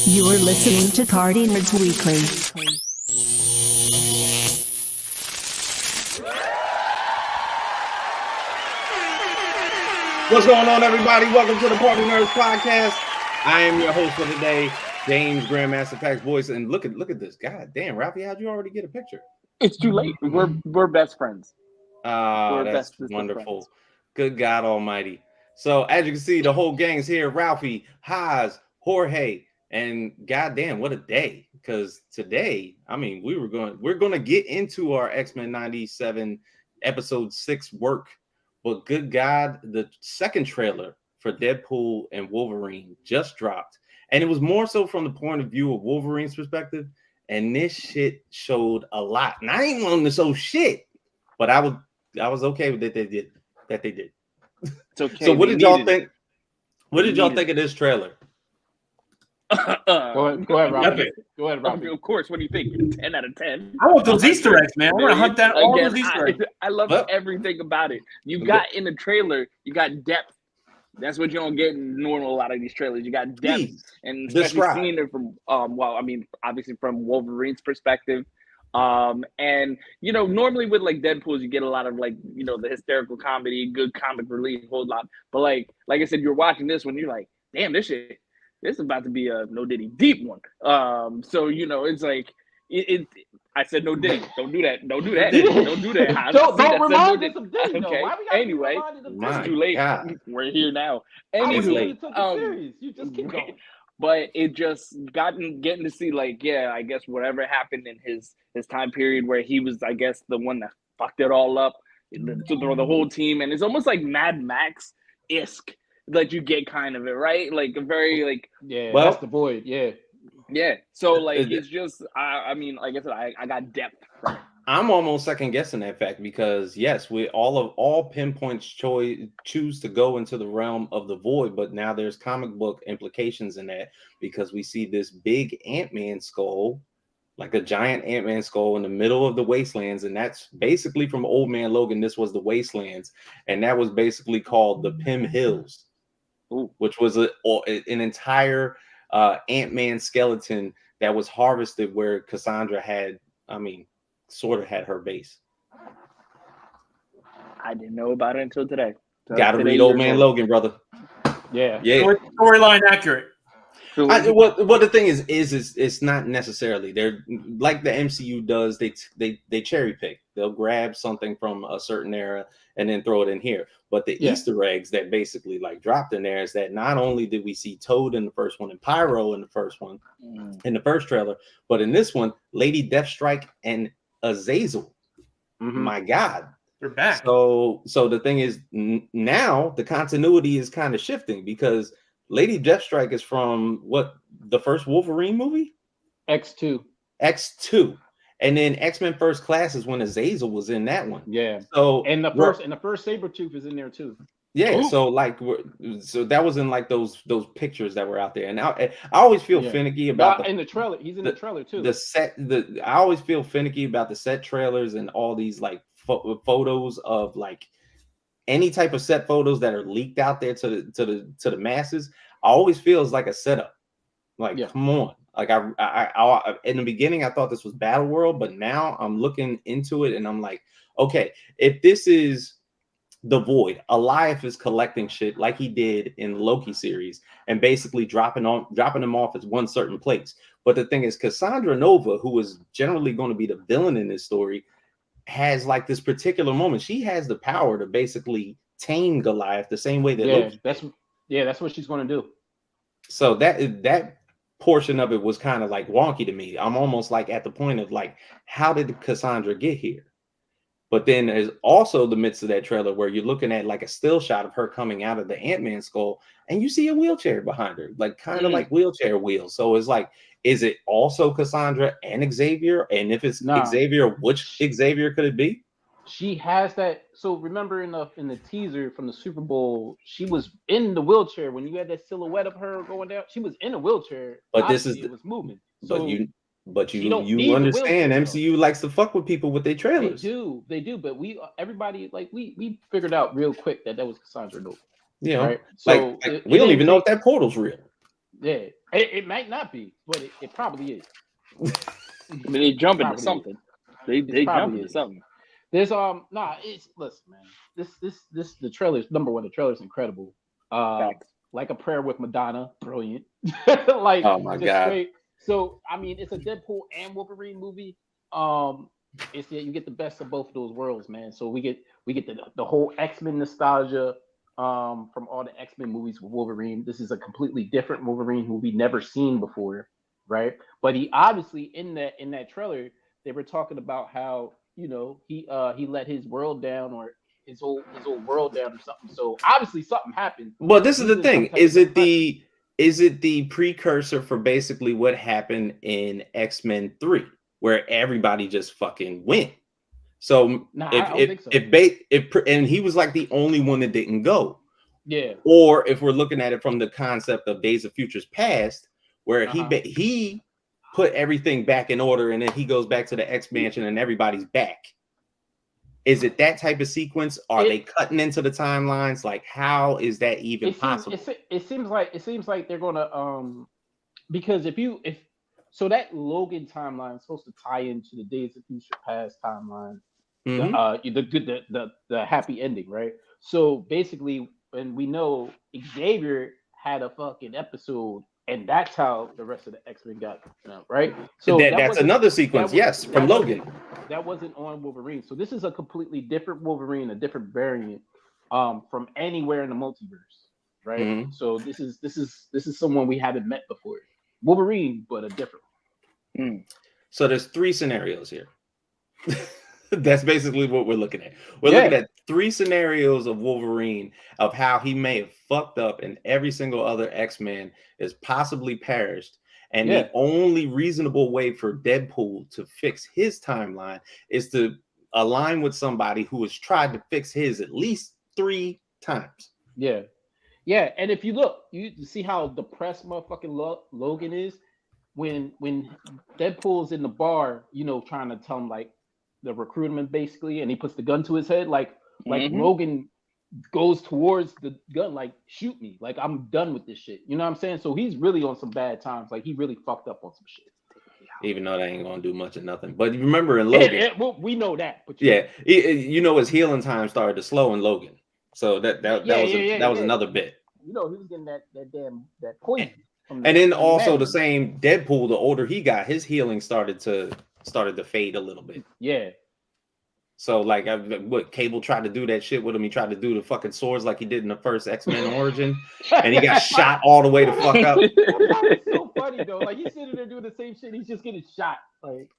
You are listening to Party Nerds Weekly. What's going on, everybody? Welcome to the Party Nerds Podcast. I am your host for today, James Grandmaster Pax Voice. And look at this. God damn, Ralphie, how'd you already get a picture? It's too late. We're best friends. Oh, that's wonderful. Good God Almighty. So as you can see, the whole gang is here. Ralphie, Haas, Jorge, and goddamn, what a day! Because today, I mean, we're gonna get into our X-Men 97 episode 6 work. But good God, the second trailer for Deadpool and Wolverine just dropped. And it was more so from the point of view of Wolverine's perspective. And this shit showed a lot. And I ain't wanting to show shit. But I was okay with that they did. It's okay. So what did y'all think? What did y'all think of this trailer? Go ahead, Robert. Go ahead, Robert. Of course. What do you think? 10 out of 10. I want those Easter eggs, man. I want to hunt down all those Easter eggs. I love everything about it. You got in the trailer, you got depth. That's what you don't get in normal a lot of these trailers. You got depth, and especially seeing it from obviously from Wolverine's perspective. And normally with like Deadpool, you get a lot of like the hysterical comedy, good comic relief, whole lot. But like I said, you're watching this one, you're like, damn, this is about to be a no Diddy deep one. So it's like I said no Diddy. Don't do that. Don't do that. Don't do that. Don't remind us of Diddy. Okay. Anyway, it's too late. God. We're here now. Anyway, You just keep going. But it just getting to see I guess whatever happened in his time period where he was, I guess, the one that fucked it all up to throw the whole team, and it's almost like Mad Max-esque that you get kind of it, right? Like a very that's the void, yeah. So it's just I mean, like I said, I got depth from it. I'm almost second guessing that fact because yes, we all pinpoints choose to go into the realm of the void, but now there's comic book implications in that because we see this big Ant-Man skull, like a giant Ant-Man skull in the middle of the wastelands, and that's basically from Old Man Logan. This was the wastelands, and that was basically called the Pym Hills, which was an entire Ant-Man skeleton that was harvested where Cassandra had, sort of had her base. I didn't know about it until today. Gotta read Old Man Logan, brother. Yeah. Storyline accurate. What the thing is it's not necessarily they're like the MCU does. They cherry pick. They'll grab something from a certain era and then throw it in here. But the Easter eggs that basically dropped in there is that not only did we see Toad in the first one and Pyro in the first one, in the first trailer, but in this one, Lady Deathstrike and Azazel. My God, they're back. So the thing is now the continuity is kind of shifting because Lady Deathstrike is from the first Wolverine movie? X2. And then X-Men First Class is when Azazel was in that one. Yeah. So and the first Sabretooth is in there too. Yeah. Ooh. So that was in those pictures that were out there. And I always feel finicky about in the trailer. He's in the trailer too. I always feel finicky about the set trailers and all these photos of any type of set photos that are leaked out there to the masses. I always feels like a setup. Come on. I in the beginning I thought this was Battle World, but now I'm looking into it and I'm like, okay, if this is the Void, Elias is collecting shit like he did in Loki series and basically dropping them off at one certain place. But the thing is, Cassandra Nova, who is generally going to be the villain in this story, has this particular moment. She has the power to basically tame Goliath the same way that Loki did. That's what she's going to do. So that portion of it was kind of wonky to me. I'm almost at the point of how did Cassandra get here? But then there's also the midst of that trailer where you're looking at a still shot of her coming out of the Ant-Man skull and you see a wheelchair behind her, kind of like wheelchair wheels. So it's is it also Cassandra and Xavier? And if it's Xavier, which Xavier could it be? She has that. So remember in the teaser from the Super Bowl, she was in the wheelchair when you had that silhouette of her going down. She was in a wheelchair. But obviously it was moving. So But you understand MCU likes to fuck with people with their trailers. They do. But everybody we figured out real quick that was Cassandra Nova. Yeah, right. So we don't even know if that portal's real. Yeah, It might not be, but it probably is. I mean, they jump into something. They jump into something. There's it's listen, man. This the trailer's number one. The trailer's incredible. Like a Prayer with Madonna, brilliant. Like, oh my god. Straight. So I mean, it's a Deadpool and Wolverine movie. It's you get the best of both of those worlds, man. So we get the whole X-Men nostalgia from all the X-Men movies with Wolverine. This is a completely different Wolverine who we never seen before, right? But he obviously in that trailer they were talking about how he let his world down or his whole world down or something. So obviously something happened. Well, this is the thing. Is it the precursor for basically what happened in X-Men 3, where everybody just fucking went? So and he was like the only one that didn't go. Yeah. Or if we're looking at it from the concept of Days of Futures Past, where he put everything back in order and then he goes back to the X Mansion and everybody's back. Is it that type of sequence? Are they cutting into the timelines? Like, how is that even possible? It seems like they're gonna because if so that Logan timeline is supposed to tie into the Days of Future Past timeline, the happy ending, right? So basically, and we know Xavier had a fucking episode, and that's how the rest of the X-Men got right. So that's another sequence, from Logan. That wasn't on Wolverine. So this is a completely different Wolverine, a different variant from anywhere in the multiverse, right? Mm-hmm. So this is someone we haven't met before. Wolverine, but a different one. So there's 3 scenarios here. That's basically what we're looking at. We're looking at 3 scenarios of Wolverine, of how he may have fucked up and every single other X-Men is possibly perished. And the only reasonable way for Deadpool to fix his timeline is to align with somebody who has tried to fix his at least 3 times. Yeah. Yeah. And if you look, you see how depressed motherfucking Logan is when Deadpool's in the bar, trying to tell him like the recruitment basically, and he puts the gun to his head, like Logan goes towards the gun, like, shoot me, like I'm done with this shit. You know what I'm saying? So he's really on some bad times. Like he really fucked up on some shit. Even though they ain't gonna do much of nothing. But you remember in Logan, well, we know that. But his healing time started to slow in Logan. So that was another bit. He was getting that poison. And then also the same Deadpool, the older he got, his healing started to fade a little bit. Yeah. So like Cable tried to do that shit with him. He tried to do the fucking swords like he did in the first X-Men Origin, and he got shot all the way the fuck up. It's so funny though. Like he's sitting there doing the same shit. He's just getting shot. Like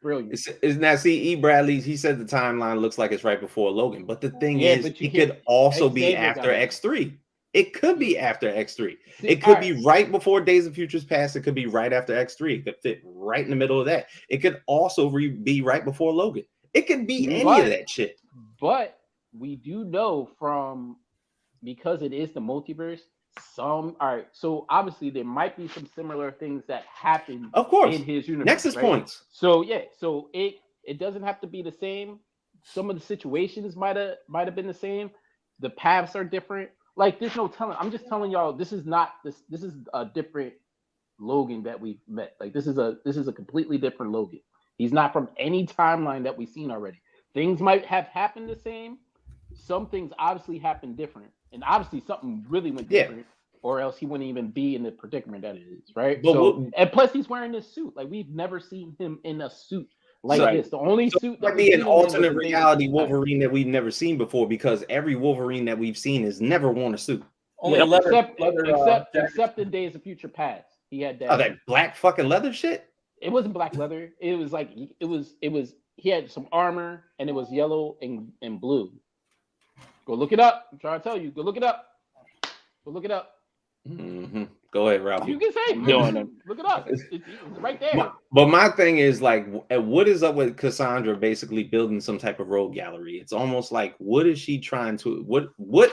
brilliant. Now see, E. Bradley, he said the timeline looks like it's right before Logan, but the thing is, it could also be after X3. It could be after X3. It could be right before Days of Futures Past. It could be right after X3. It could fit right in the middle of that. It could also be right before Logan. It could be any of that shit. But we do know because it is the multiverse, so obviously there might be some similar things that happen in his universe. Nexus points. So it doesn't have to be the same. Some of the situations might have been the same. The paths are different. Like there's no telling. I'm just telling y'all, this is a different Logan that we've met. Like this is a completely different Logan. He's not from any timeline that we've seen already. Things might have happened the same. Some things obviously happened different. And obviously something really went different, or else he wouldn't even be in the predicament that it is, right? And plus he's wearing this suit. Like we've never seen him in a suit like this. The only suit that be an alternate reality Wolverine that we've never seen before, because every Wolverine that we've seen has never worn a suit. Only except in Days of Future Past. He had that. Oh, that black fucking leather shit? It wasn't black leather. It was like he had some armor and it was yellow and blue. Go look it up. I'm trying to tell you. Go look it up. Mm-hmm. Go ahead, Ralph. You can say no. Look it up. It's right there. But my thing is like, what is up with Cassandra basically building some type of rogue gallery? It's almost like, what is she trying to? What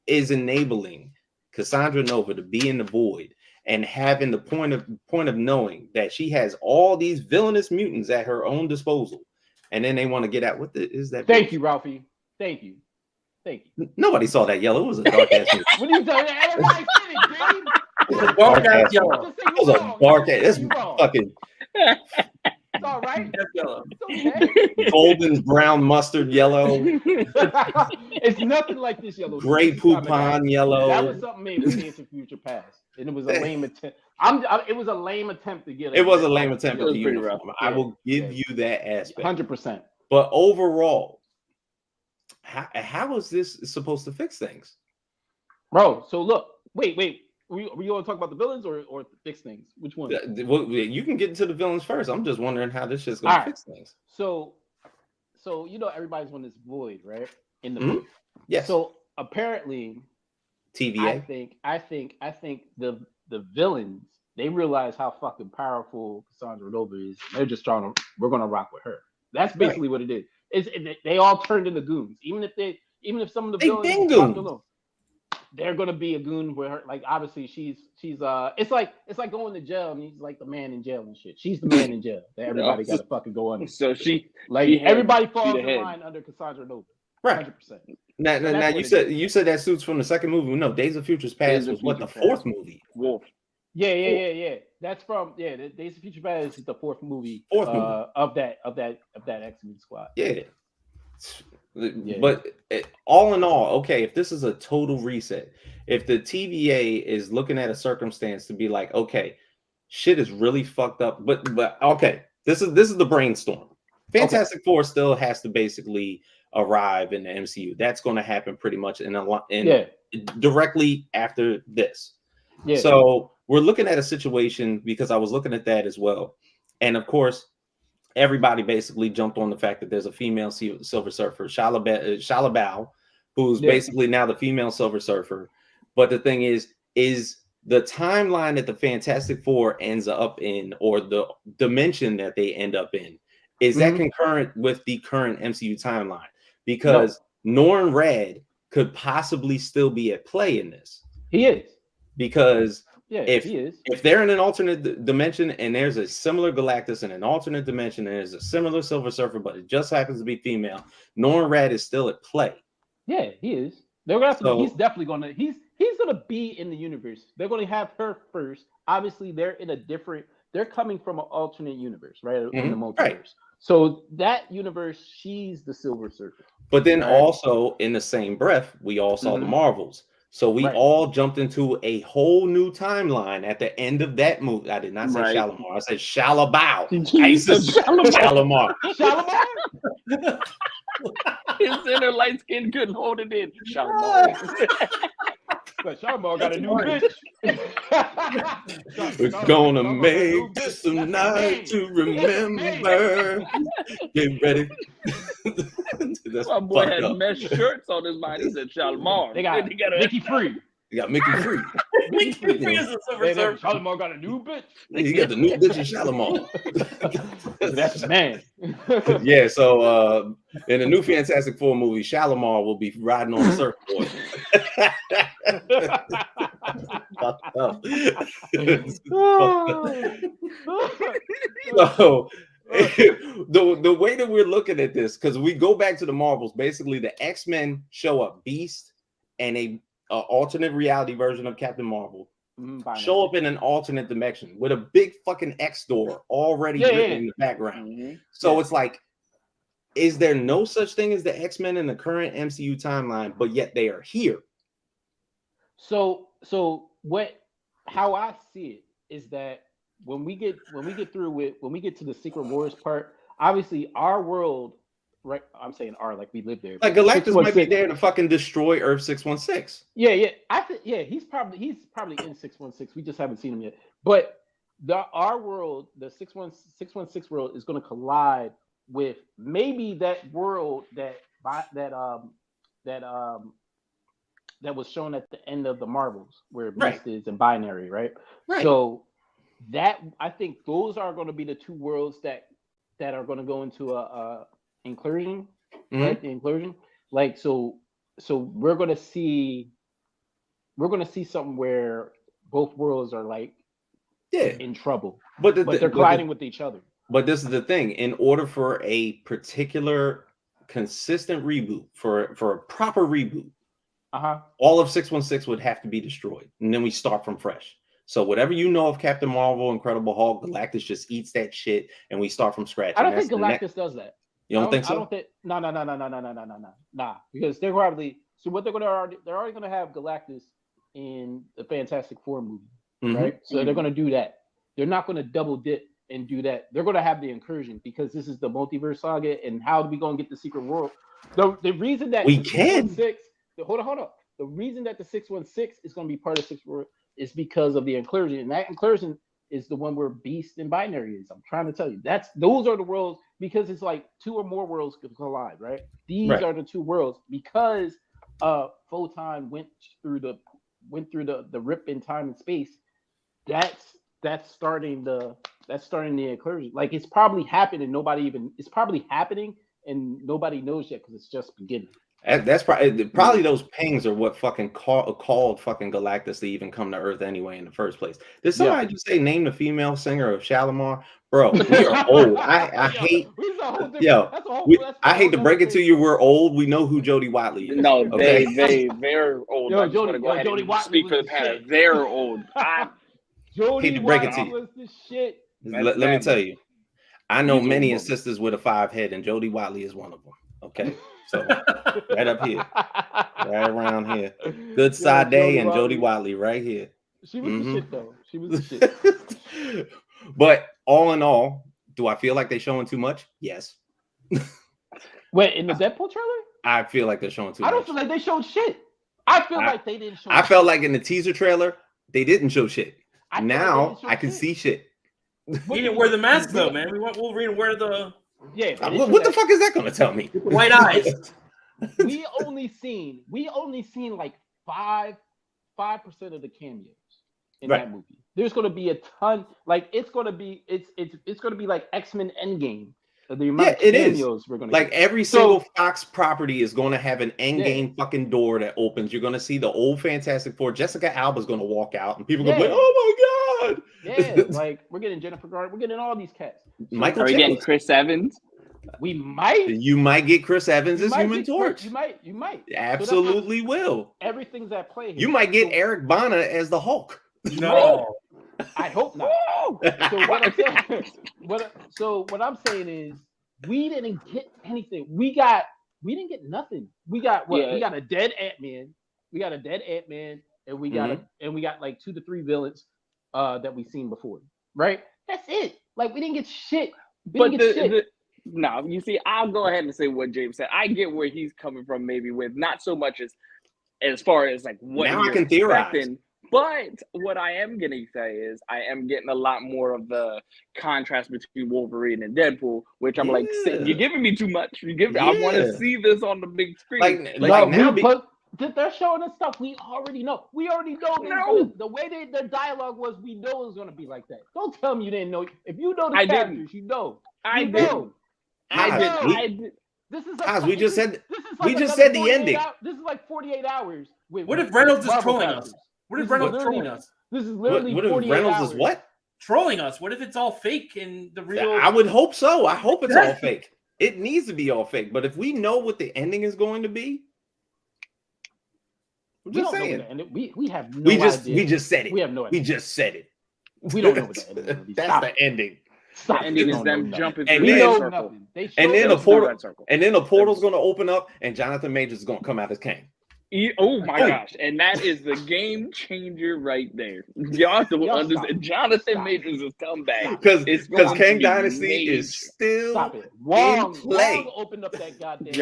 is enabling Cassandra Nova to be in the void and having the point of knowing that she has all these villainous mutants at her own disposal, and then they want to get out? What is that? Thank you, Ralphie. Thank you. Nobody saw that yellow. It was a dark ass movie. What are you talking about? Dark ass yellow. Just say That you was a wrong. dark Just ass. say That's you wrong. fucking It's all right. That's yellow. It's okay. golden brown mustard yellow, It's nothing like this yellow. gray This is Comic poupon Con. yellow. That was something made for Days of Future Past, and it was a lame attempt. It was a lame attempt to get. It was a lame attempt It at was the pretty uniform. rough. I will give Yeah. you that aspect. 100%. But overall, how is this supposed to fix things? Bro, so look, wait. Were you want to talk about the villains or fix things? Which one? Well, you can get into the villains first. I'm just wondering how this shit's going to fix things. So you know everybody's on this void, right? In the Mhm. book. Yes. So apparently, TVA. I think the villains, they realize how fucking powerful Cassandra Nova is. They're just we're gonna rock with her. That's basically what it is. They all turned into goons. Even if some of the villains been dropped goons. alone, they're gonna be a goon with her. Like obviously she's it's like going to jail and he's like the man in jail and shit. She's the man in jail that everybody gotta fucking go under. So she everybody she falls the in head. line under Cassandra Nova. Right. 100%. Now that's you said that suits from the second movie. No, Days of Future's Past Days of was what, the Future fourth Past. movie? Wolf. Yeah. That's from the Days of Future Past is the fourth movie. Of that X-Men squad. Yeah. But all in all, okay, if this is a total reset, if the TVA is looking at a circumstance to be like, okay, shit is really fucked up, but okay, this is the brainstorm. Fantastic Four still has to basically arrive in the MCU. That's going to happen pretty much directly after this. Yeah. So we're looking at a situation, because I was looking at that as well, and of course, everybody basically jumped on the fact that there's a female Silver Surfer, Shalabao, who's basically now the female Silver Surfer. But the thing is the timeline that the Fantastic Four ends up in, or the dimension that they end up in, is that concurrent with the current MCU timeline? Because Norrin Radd could possibly still be at play in this. He is. Because he is. If they're in an alternate dimension and there's a similar Galactus in an alternate dimension and there's a similar Silver Surfer, but it just happens to be female, Norrin Radd is still at play. Yeah, he is. They're gonna have to. He's definitely gonna. He's gonna be in the universe. They're gonna have her first. Obviously, they're in a different. They're coming from an alternate universe, right? In the multiverse. Right. So that universe, she's the Silver Surfer. But then also in the same breath, we all saw the Marvels. So we all jumped into a whole new timeline at the end of that movie. I did not say Shalimar. I said Shalabao. I said Shalimar. Shalimar? His inner light skin couldn't hold it in. Shalimar. But Shalimar got a new bitch. We're gonna make this a night to remember. Get ready. My boy had mesh shirts on his mind. He said Shalimar. They got Mickey Free. They got Mickey Free. Mickey Free is a Silver Surfer. Shalimar got a new bitch. He got the new bitch in Shalimar. That's the man. Yeah, so in the new Fantastic Four movie, Shalimar will be riding on a surfboard. So the way that we're looking at this, because we go back to the Marvels, basically the X-Men show up, Beast and a alternate reality version of Captain Marvel show up in an alternate dimension with a big fucking X door already written in the background. So it's like, is there no such thing as the X-Men in the current MCU timeline, but yet they are here? So how I see it is that when we get through it, when we get to the Secret Wars part, obviously our world, right? I'm saying our, like we live there. Like Galactus might be there to fucking destroy Earth 616. Yeah. I think he's probably in 616. We just haven't seen him yet. But our world, the 616 world, is going to collide with maybe that world that was shown at the end of the Marvels, where Beast is and Binary, right? So that, I think those are going to be the two worlds that are going to go into a inclusion, right? The inclusion, like so we're going to see something where both worlds are like in trouble, but they're colliding with each other. But this is the thing: in order for a particular consistent reboot, for a proper reboot, all of 616 would have to be destroyed, and then we start from fresh. So whatever you know of Captain Marvel, Incredible Hulk, Galactus just eats that shit, and we start from scratch. I don't think Galactus does that. You don't think so? I don't think. No. Because they're probably what they're already gonna have Galactus in the Fantastic Four movie, right? So they're gonna do that. They're not gonna double dip and do that. They're gonna have the incursion because this is the multiverse saga, and how are we gonna get the secret world? The reason that we can. Hold on. The reason that the 616 is gonna be part of 6 world is because of the incursion, and that incursion is the one where Beast and Binary is. I'm trying to tell you, those are the worlds, because it's like 2 or more worlds could collide, right? These are the 2 worlds because Photon went through the rip in time and space. That's starting the incursion. Like it's probably happened and it's probably happening and nobody knows yet because it's just beginning. That's probably those pings are what fucking called fucking Galactus to even come to Earth anyway in the first place. Did somebody just say name the female singer of Shalimar? Bro, we are old. I hate. I hate to break it to you. We're old. We know who Jodie Watley is. No, they're old. Yo, Jodie Watley speak for the past. They're old. Hate to break it to you. Let me tell you. I know many sisters with a 5 head, and Jodie Watley is one of them. Okay. So right up here, right around here. Good Side Day and Jodie Watley right here. She was the shit though. She was the shit. But all in all, do I feel like they're showing too much? Yes. Wait, in the Deadpool trailer? I feel like they're showing too much. I don't feel like they showed shit. I feel like they didn't show I felt like in the teaser trailer, they didn't show shit. Now I can see shit. He didn't wear the mask though, man. We want Wolverine to wear the what the fuck is that going to tell me? White eyes. we only seen like 5% of the cameos in that movie. There's going to be a ton. Like it's going to be like X-Men Endgame. The amount of cameos we're going to like get. Every single Fox property is going to have an Endgame fucking door that opens. You're going to see the old Fantastic Four. Jessica Alba's going to walk out, and people are going to be like, "Oh my god!" Yeah, like we're getting Jennifer Garner. We're getting all these cats. Are we getting Chris Evans? We might. You might get Chris Evans as Human Torch. You might. Absolutely will. Everything's at play here. You might get Eric Bana as the Hulk. No. I hope not. So what I'm saying is we didn't get anything. We didn't get nothing. We got what? We got a dead Ant-Man. And we got like 2 to 3 villains that we've seen before. Right? That's it. Like we didn't get shit. No, you see, I'll go ahead and say what James said. I get where he's coming from, maybe with not so much as far as like what now I can theorize. But what I am gonna say is I am getting a lot more of the contrast between Wolverine and Deadpool, which I'm like, you're giving me too much. I want to see this on the big screen. They're showing us stuff we already know. We already know the way the dialogue was. We know it was gonna be like that. Don't tell me you didn't know. If you know the characters, you know. I did. This is like we just said the ending. This is like 48 hours. What if Reynolds is trolling us? What if Reynolds trolling us? This is literally what if 48 Reynolds hours. is what? Trolling us. What if it's all fake and the real? I would hope so. I hope it's all fake. It needs to be all fake. But if we know what the ending is going to be, I'm just saying. We have no idea. We just said it. We have no idea. We just said it. We don't know what the ending is. That's the ending. The ending is them jumping and through then, that circle. And then a portal's going to open up, and Jonathan Majors is going to come out as Kang. Oh my gosh! And that is the game changer right there. Y'all don't understand. Jonathan Majors is come back because Kang Dynasty is still in play. Wong opened up that goddamn.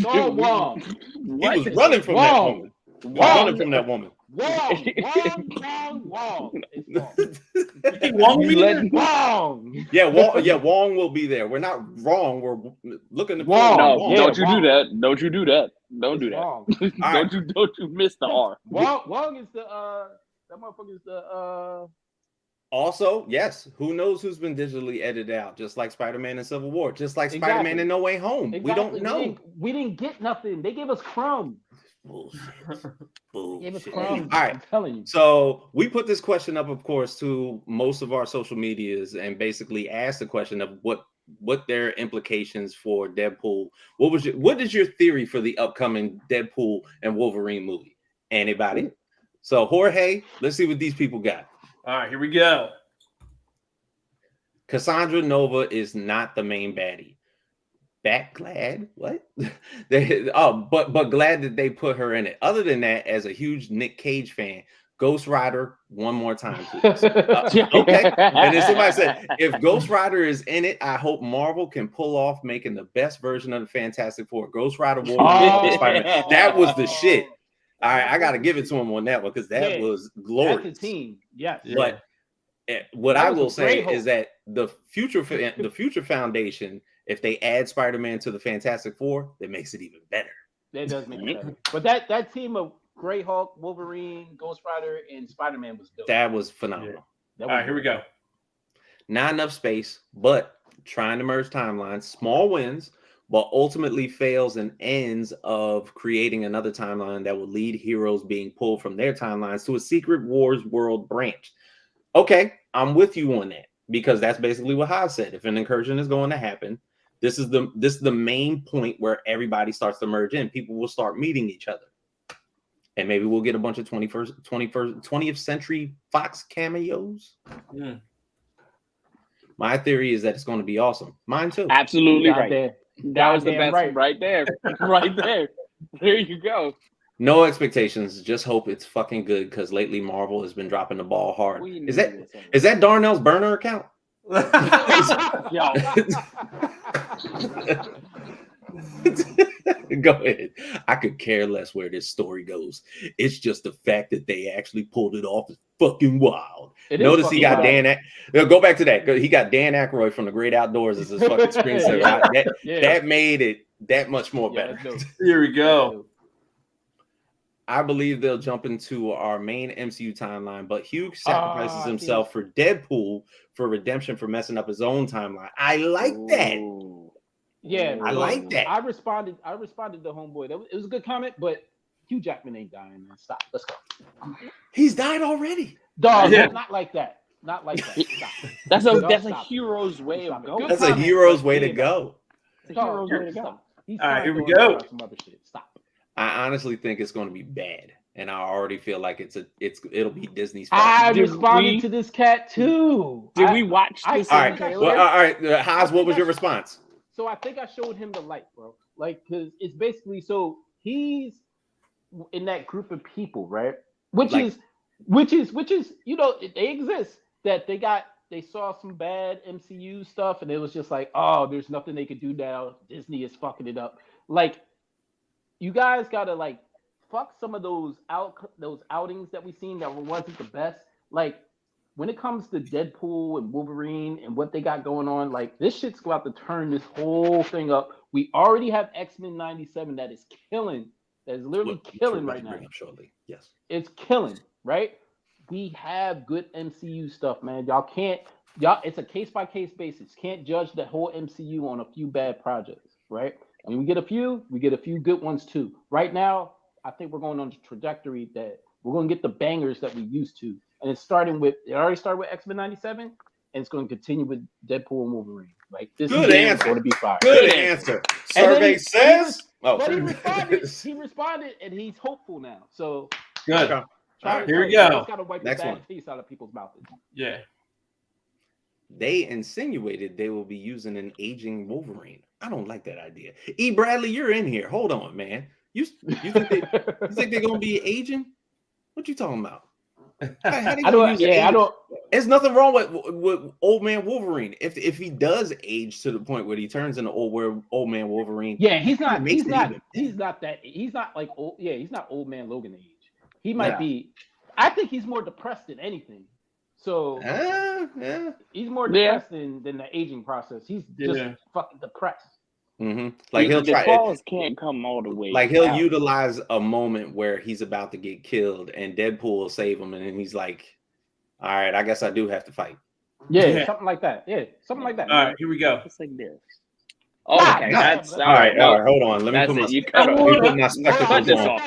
Wong. He was running from that woman. Running from that woman. Wong. Wong. Yeah, Wong will be there. We're not wrong. We're looking to Wong. No, don't you do that. Don't you do that. Don't do that. Don't you miss the R. Wong is the that motherfucker is the Also, yes, who knows who's been digitally edited out, just like Spider-Man in Civil War, just like Spider-Man in No Way Home. Exactly. We don't know. We didn't get nothing. They gave us crumbs. Bullshit. All right. I'm telling you. So we put this question up, of course, to most of our social medias and basically asked the question of what their implications for Deadpool. What is your theory for the upcoming Deadpool and Wolverine movie? Anybody? So Jorge, let's see what these people got. All right, here we go. Cassandra Nova is not the main baddie. Glad what? But glad that they put her in it. Other than that, as a huge Nick Cage fan, Ghost Rider one more time, please. Okay. And then somebody said, if Ghost Rider is in it, I hope Marvel can pull off making the best version of the Fantastic Four. Ghost Rider, Wolverine, Spider-Man. That was the shit. All right, I got to give it to him on that one because that was glorious. That's a team, yes. But what I will say is that the future Foundation, if they add Spider-Man to the Fantastic Four, that makes it even better. That does make it better. But that team of Grey Hulk, Wolverine, Ghost Rider, and Spider-Man was dope. That was phenomenal. All right, here we go. Not enough space, but trying to merge timelines. Small wins, but ultimately fails and ends of creating another timeline that will lead heroes being pulled from their timelines to a Secret Wars world branch. Okay, I'm with you on that because that's basically what Haas said. If an incursion is going to happen, this is the main point where everybody starts to merge in. People will start meeting each other. And maybe we'll get a bunch of 20th century Fox cameos. Mm. My theory is that it's going to be awesome. Mine too. Absolutely right. There. That was the best right there. Right there. There you go. No expectations. Just hope it's fucking good because lately Marvel has been dropping the ball hard. Is that Darnell's burner account? Go ahead. I could care less where this story goes. It's just the fact that they actually pulled it off is fucking wild. Notice he got wild. Go back to that. He got Dan Aykroyd from The Great Outdoors as his fucking screensaver. That made it that much more better. Here we go. I believe they'll jump into our main MCU timeline, but Hugh sacrifices himself for Deadpool for redemption for messing up his own timeline. I like that. Yeah, I like that. I responded to homeboy. It was a good comment, but Hugh Jackman ain't dying, man. Stop. Let's go. He's died already. Dog, not like that. Not like that. Stop. That's a hero's way of going. That's a hero's way to go. It's a hero's way to go. All right, here we go. Some other shit. Stop. I honestly think it's going to be bad, and I already feel like it'll be Disney's. I responded to this cat too. Did we watch this? All right, all right. Haas, what was your response? So I think I showed him the light, bro. Like, because it's basically so he's in that group of people, right? Which is you know they exist. That they saw some bad MCU stuff, and it was just like, oh, there's nothing they could do now. Disney is fucking it up. Like, you guys gotta like fuck some of those outings that we've seen that wasn't the best. Like, when it comes to Deadpool and Wolverine and what they got going on, like, this shit's about to turn this whole thing up. We already have X-Men 97 that is killing, that is literally killing right now. Shortly. Yes. It's killing, right? We have good MCU stuff, man. It's a case-by-case basis. Can't judge the whole MCU on a few bad projects, right? And we get a few good ones too. Right now, I think we're going on the trajectory that we're going to get the bangers that we used to. And it already started with X-Men 97, and it's going to continue with Deadpool and Wolverine. Like, this good answer. Going to be fire. Good answer. Survey says. He responded, and he's hopeful now. So good. All right, here we go. Got to wipe the bad taste out of people's mouths. Yeah. They insinuated they will be using an aging Wolverine. I don't like that idea. E. Bradley, you're in here. Hold on, man. You think they're gonna be aging? What you talking about? I don't. There's nothing wrong with old man Wolverine. If he does age to the point where he turns into old man Wolverine. Yeah, he's not like old. Yeah, he's not old man Logan age. He might be. I think he's more depressed than anything. So he's more depressed than the aging process. He's just fucking depressed. Mm-hmm. Like he'll try. Falls can't come all the way. Like he'll utilize a moment where he's about to get killed, and Deadpool will save him, and then he's like, "All right, I guess I do have to fight." Yeah, something like that. Yeah, something like that. All right, here we go. It's like this. Okay, that's all right. Hold on. Let me put my spectacles on.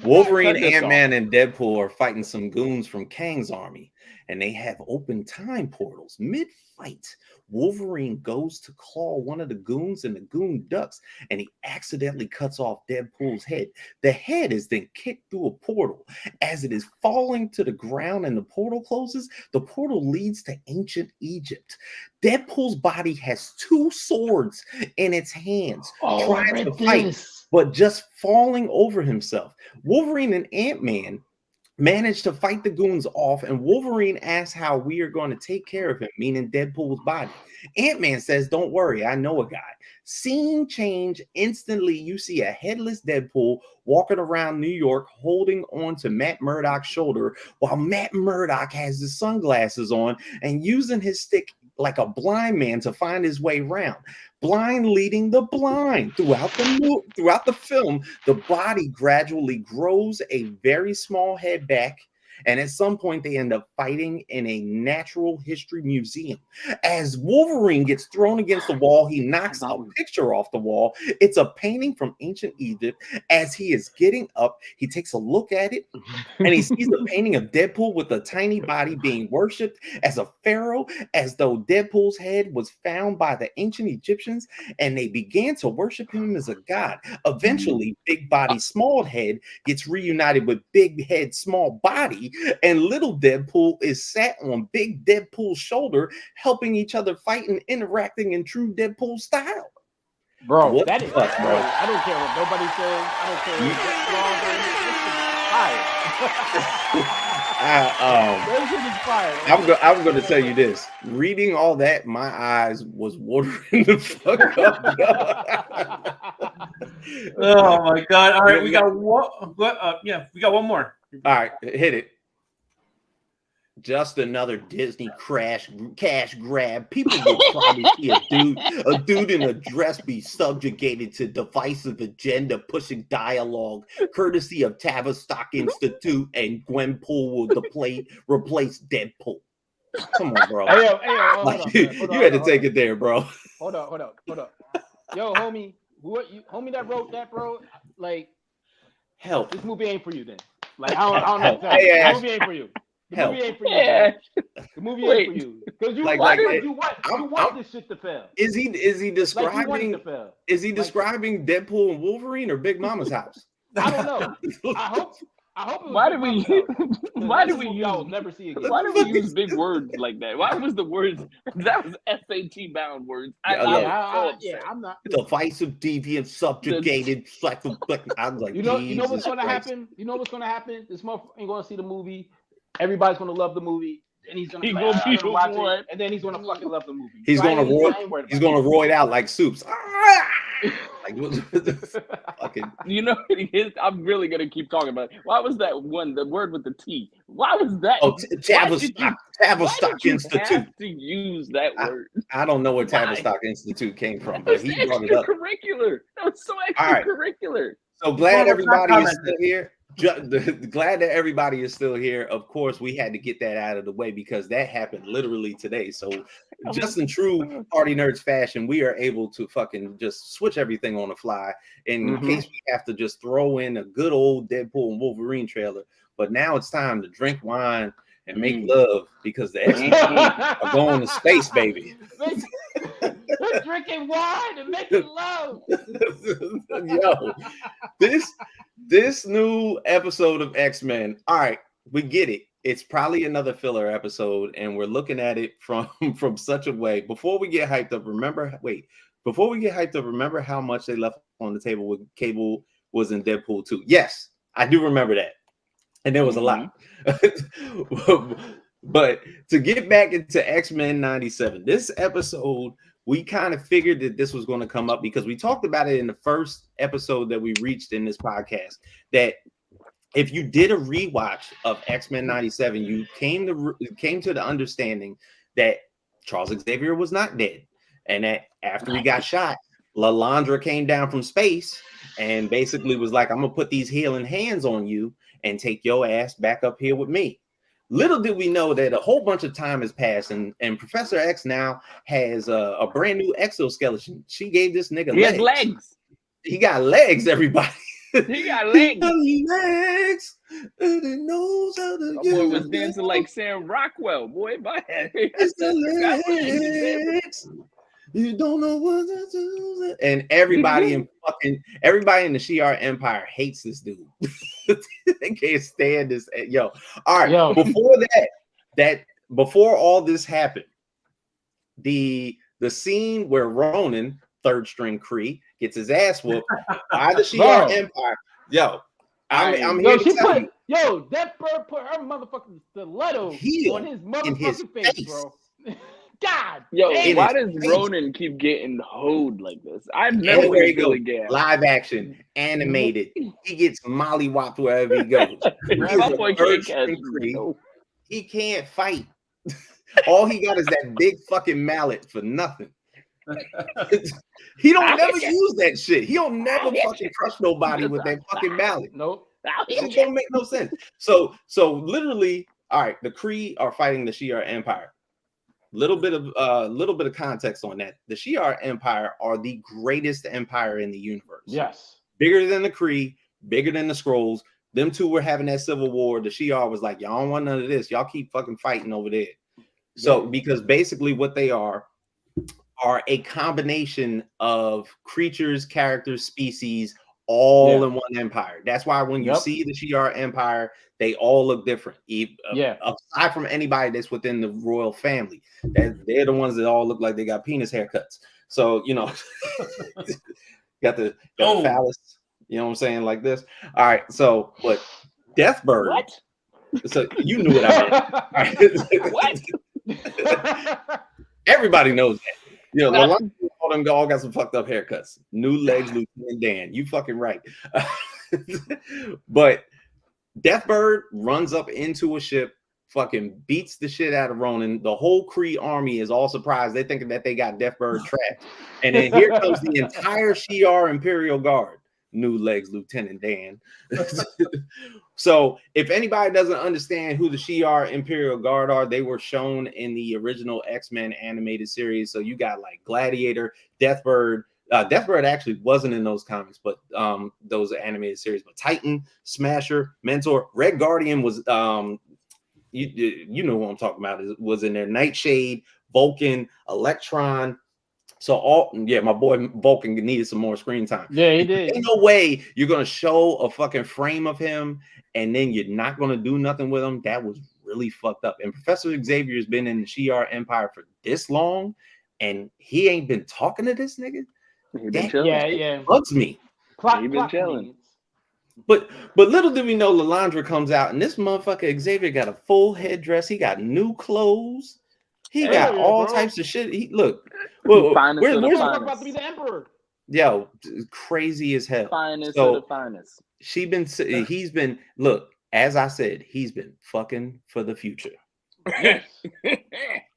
Wolverine, Ant-Man, and Deadpool are fighting some goons from Kang's army, and they have open time portals. Mid-fight, Wolverine goes to claw one of the goons, and the goon ducks, and he accidentally cuts off Deadpool's head. The head is then kicked through a portal. As it is falling to the ground and the portal closes, the portal leads to ancient Egypt. Deadpool's body has two swords in its hands, trying to fight, but just falling over himself. Wolverine and Ant-Man managed to fight the goons off, and Wolverine asks how we are going to take care of him, meaning Deadpool's body. Ant-Man says, don't worry, I know a guy. Scene change instantly. You see a headless Deadpool walking around New York holding on to Matt Murdock's shoulder, while Matt Murdock has his sunglasses on and using his stick like a blind man to find his way around. Blind leading the blind. Throughout the film, the body gradually grows a very small head back, and at some point they end up fighting in a natural history museum. As Wolverine gets thrown against the wall, he knocks a picture off the wall. It's a painting from ancient Egypt. As he is getting up, he takes a look at it, and he sees a painting of Deadpool with a tiny body being worshipped as a pharaoh, as though Deadpool's head was found by the ancient Egyptians, and they began to worship him as a god. Eventually, big body, small head gets reunited with big head, small body, and little Deadpool is sat on big Deadpool's shoulder, helping each other fight and interacting in true Deadpool style. Bro, what that is fuck, bro? I don't care what nobody says. I don't care what's fire. I'm going to tell you this. Reading all that, my eyes was watering the fuck up. Oh my god! All right, we got one. We got one more. All right, hit it. Just another Disney cash grab. People will probably see a dude in a dress be subjugated to divisive agenda pushing dialogue, courtesy of Tavistock Institute, and Gwenpool will replace Deadpool. Come on, bro. You had to take it there, bro. Hold on. Yo, homie, homie that wrote that, bro. Like, help. This movie ain't for you, then. Like, I don't know. This movie ain't for you. The movie ain't for you. The movie ain't for you. Because you want this shit to fail. Is he describing Deadpool and Wolverine or Big Mama's house? I don't know. I hope it was why do we never see again? Why do we use big words like that? Why was the words that was SAT bound words? I'm not divisive, deviant, subjugated. I'm like, you know what's gonna happen? You know what's gonna happen? This motherfucker ain't gonna see the movie. Everybody's gonna love the movie, and he's gonna watch it, and then he's gonna fucking love the movie. He's gonna roid out like Soups. Like, fucking. You know what it is? I'm really gonna keep talking about it. Why was that one? The word with the T. Why was that? Oh, Tavistock Institute. Have to use that word. I don't know where Tavistock Institute came from, but he brought it up. Extracurricular. That was so extracurricular. Right. So glad everybody is still here. Glad that everybody is still here. Of course, we had to get that out of the way because that happened literally today. So just in true Party Nerds fashion, we are able to fucking just switch everything on the fly in case we have to just throw in a good old Deadpool and Wolverine trailer. But now it's time to drink wine and make love because the X-Men are going to space, baby. We're drinking wine and making love. Yo, this new episode of X-Men. All right, we get it. It's probably another filler episode, and we're looking at it from such a way. Before we get hyped up, remember how much they left on the table with Cable was in Deadpool 2. Yes, I do remember that. And there was a lot. But to get back into X-Men 97, this episode, we kind of figured that this was going to come up because we talked about it in the first episode that we reached in this podcast, that if you did a rewatch of X-Men 97, you came to the understanding that Charles Xavier was not dead. And that after he got shot, Lalandra came down from space and basically was like, I'm going to put these healing hands on you and take your ass back up here with me. Little did we know that a whole bunch of time has passed, and Professor X now has a brand new exoskeleton. She gave this nigga legs. He got legs, everybody. He got legs. legs. And he knows how to My get boy was them. dancing like Sam Rockwell. Boy, my head. It's the legs. You don't know what to do. And everybody in the Shi'ar Empire hates this dude. They can't stand this. Yo. All right. Yo. Before all this happened, the scene where Ronan, third string Kree, gets his ass whooped by the Shi'ar Empire. Yo, I'm here to tell you. Yo, Deathbird put her motherfucking stiletto on his motherfucking face, bro. God. Yo, damn. why does Ronan keep getting hoed like this? I've never been really gay. Live action, animated. He gets mollywopped wherever he goes. My boy can't catch He can't fight. All he got is that big fucking mallet for nothing. He don't never use that shit. He don't never fucking crush nobody with that fucking mallet. Nope. It don't make no sense. So literally, all right, the Kree are fighting the Shi'ar Empire. Little bit of context on that. The Shi'ar Empire are the greatest empire in the universe. Yes. Bigger than the Kree, bigger than the Skrulls. Them two were having that civil war. The Shi'ar was like, y'all don't want none of this. Y'all keep fucking fighting over there. So because basically what they are a combination of creatures, characters, species, all in one empire. That's why when you see the Shi'ar Empire, they all look different. Aside from anybody that's within the royal family, they're the ones that all look like they got penis haircuts. So got the phallus. You know what I'm saying, like this. All right. So, but Deathbird. What? So you knew what I meant. What? Everybody knows that. All them all got some fucked up haircuts. New legs, Lieutenant Dan. You fucking right. But Deathbird runs up into a ship, fucking beats the shit out of Ronan. The whole Kree army is all surprised. They thinking that they got Deathbird trapped. And then here comes the entire Shi'ar Imperial Guard. New legs, Lieutenant Dan. So if anybody doesn't understand who the Shi'ar Imperial Guard are, they were shown in the original X-Men animated series. So you got like Gladiator, Deathbird. Deathbird actually wasn't in those comics, but those animated series. But Titan, Smasher, Mentor, Red Guardian was you know what I'm talking about. Was in there. Nightshade, Vulcan, Electron. So my boy Vulcan needed some more screen time. Yeah, he did. Ain't no way you're gonna show a fucking frame of him and then you're not gonna do nothing with him. That was really fucked up. And Professor Xavier has been in the Shi'ar Empire for this long, and he ain't been talking to this nigga. That bugs me. He been chilling. But little did we know, Lalandra comes out, and this motherfucker Xavier got a full headdress. He got new clothes. He got all types of shit. We're about to be the emperor. Yo, crazy as hell. Finest of the finest. He's been, look, as I said, he's been fucking for the future. Yes.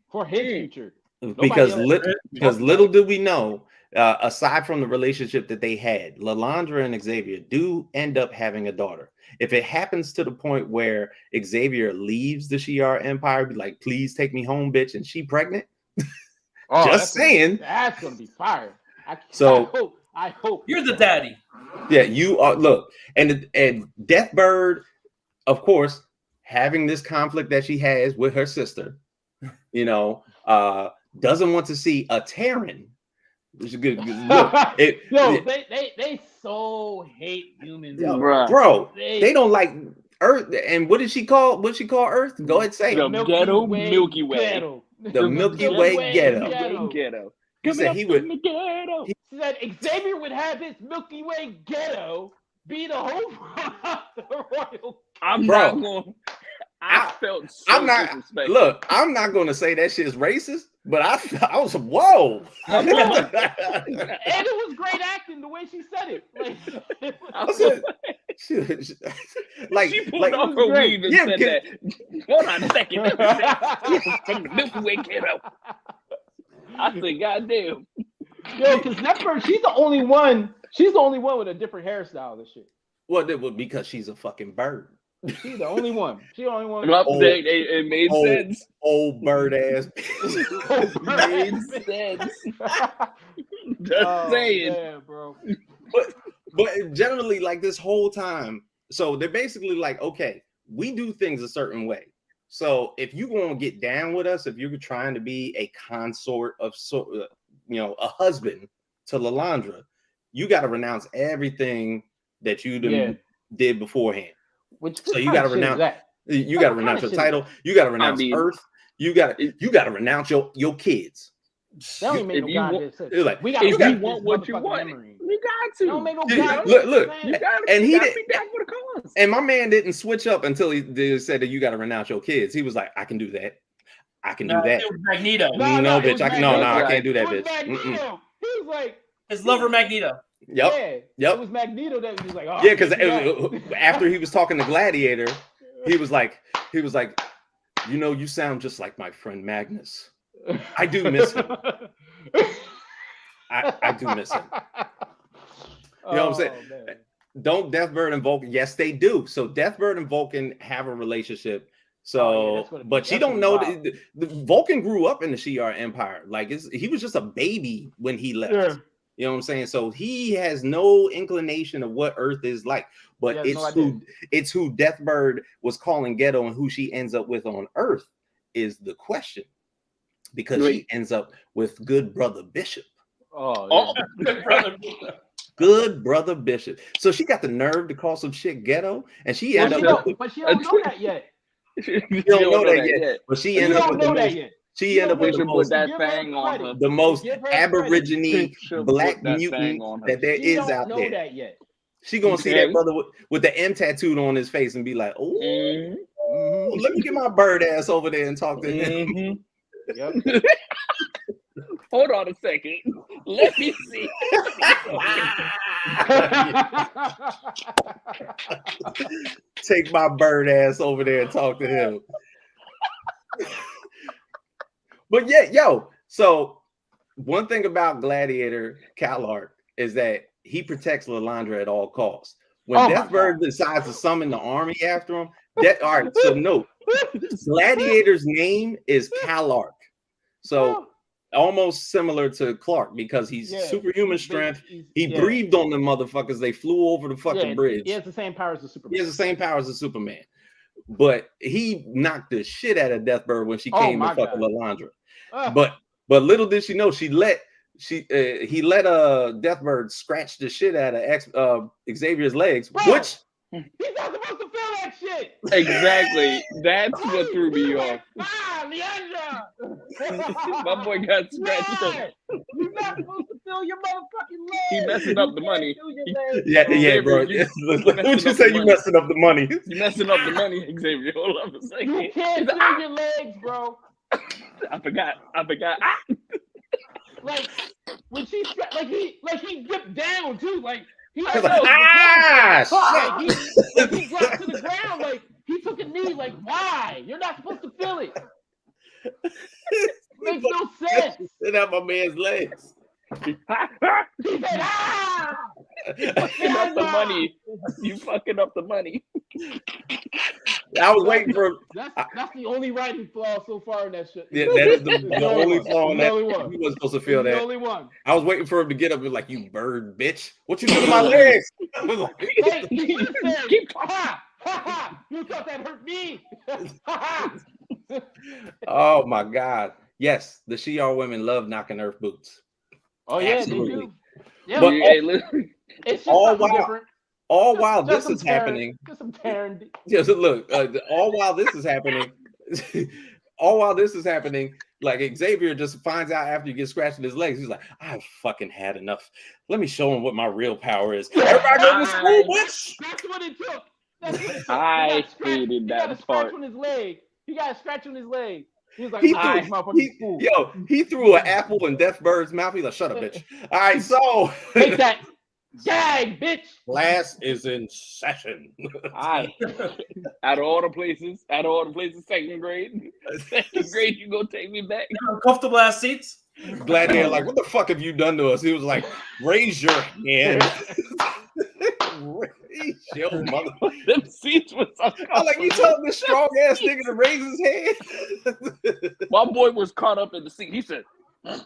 For his future. Because little did we know, aside from the relationship that they had, Lalandra and Xavier do end up having a daughter. If it happens to the point where Xavier leaves the Shi'ar Empire, be like, please take me home, bitch, and she pregnant. Just saying. That's gonna be fire. I hope you're the daddy. Yeah, you are. Look, and Deathbird, of course, having this conflict that she has with her sister, doesn't want to see a Terran. Which is good. Look, they so hate humans, bro. They don't like Earth. And what did she call? What she call Earth? Go ahead, say the ghetto Milky Way. The Milky Way ghetto. He said he would. He said Xavier would have his Milky Way ghetto be the whole the royal. I felt so disrespected. Look, I'm not going to say that shit is racist, but I was whoa. And it was great acting the way she said it. She pulled off her weave and said that. Hold on a second. From the Milky Way ghetto. I said, goddamn. Yo, because Deathbird, she's the only one with a different hairstyle and shit. Well, because she's a fucking bird. She's the only one. It made sense. Old bird ass. Made sense. Just saying. Man, bro. But generally, like this whole time, so they're basically like, okay, we do things a certain way. So if you want to get down with us, if you're trying to be a consort of, a husband to Lalandra, you got to renounce everything that you did beforehand. So you got to renounce. You got to renounce your title. You got to renounce Earth. You got to renounce your kids. That don't make no goddamn sense. Like, if you want what you want, you got to. Don't make no goddamn look. You got to. And he did. Be down for the cause. And my man didn't switch up until he said that you got to renounce your kids. He was like, I can do that. I can do that. It was Magneto. No, bitch. I can't do that, bitch. He was like his lover Magneto. Yep. It was Magneto that was like, oh, yeah, because after he was talking to Gladiator, he was like, you sound just like my friend Magnus. I do miss him. I do miss him. You know what I'm saying? Man. Don't Deathbird and Vulcan? Yes, they do. So Deathbird and Vulcan have a relationship. So, but she don't know the Vulcan grew up in the Shi'ar Empire. Like he was just a baby when he left. Yeah. You know what I'm saying? So he has no inclination of what Earth is like. But it's who Deathbird was calling ghetto and who she ends up with on Earth is the question. Because she ends up with good brother Bishop. Good brother Bishop. So she got the nerve to call some shit ghetto, and she ended up. But she don't know that yet. She don't know that yet. But she ended up with the most Aborigine black mutant that there is out there. That yet. She gonna see that brother with the M tattooed on his face and be like, "Oh, let me get my bird ass over there and talk to him." Yep. Hold on a second. Let me see. Take my bird ass over there and talk to him. But so one thing about Gladiator Calark is that he protects Lalandra at all costs. When Deathbird decides to summon the army after him, all right, so no. Gladiator's name is Calark. So almost similar to Clark because he's superhuman strength. He breathed on the motherfuckers. They flew over the fucking bridge. He has the same powers as Superman. He has the same powers as Superman. But he knocked the shit out of Deathbird when she came and fucked Lalandra. But little did she know he let Deathbird scratch the shit out of Xavier's legs, which he's not supposed to feel that shit. Exactly. That's what threw me off. Leandra! My boy got scratched. You're not supposed to feel your motherfucking legs. He messing up the money. Yeah, bro. What you say? You messing up the money? You messing up the money, Xavier. Hold on a second. You can't feel your legs, bro. I forgot. Like when he dipped down too. Like he dropped to the ground. Like he took a knee. Like why? You're not supposed to feel it. Makes no sense. Sit out my man's legs. He said, You fucking up the money. You fucking up the money. I was waiting for. That's the only writing flaw so far in that shit. Yeah, that is the only flaw in that. He wasn't supposed to feel that. The only one. I was waiting for him to get up and be like, "You bird, bitch! What you doing to my legs?" Keep you thought that hurt me? Oh my God! Yes, the Shi'ar women love knocking earth boots. Oh yeah, absolutely. They do. Yeah, but it's all while this is happening. Yeah, so look, all while this is happening, like Xavier just finds out after he gets scratched in his legs, he's like, I've fucking had enough. Let me show him what my real power is. Everybody go to school, bitch. That's what it took. I hated that part. He got a scratch on his leg. He was like, he threw an apple in Deathbird's mouth. He's like, shut up, bitch. All right, so take that. Gag, bitch. Class is in session. Out of all the places, second grade, you gonna take me back? Comfortable ass seats. Gladiator, like, what the fuck have you done to us? He was like, raise your hand. Raise your mother. Them seats was I'm like, you told this strong ass nigga to raise his hand. My boy was caught up in the seat. He said, what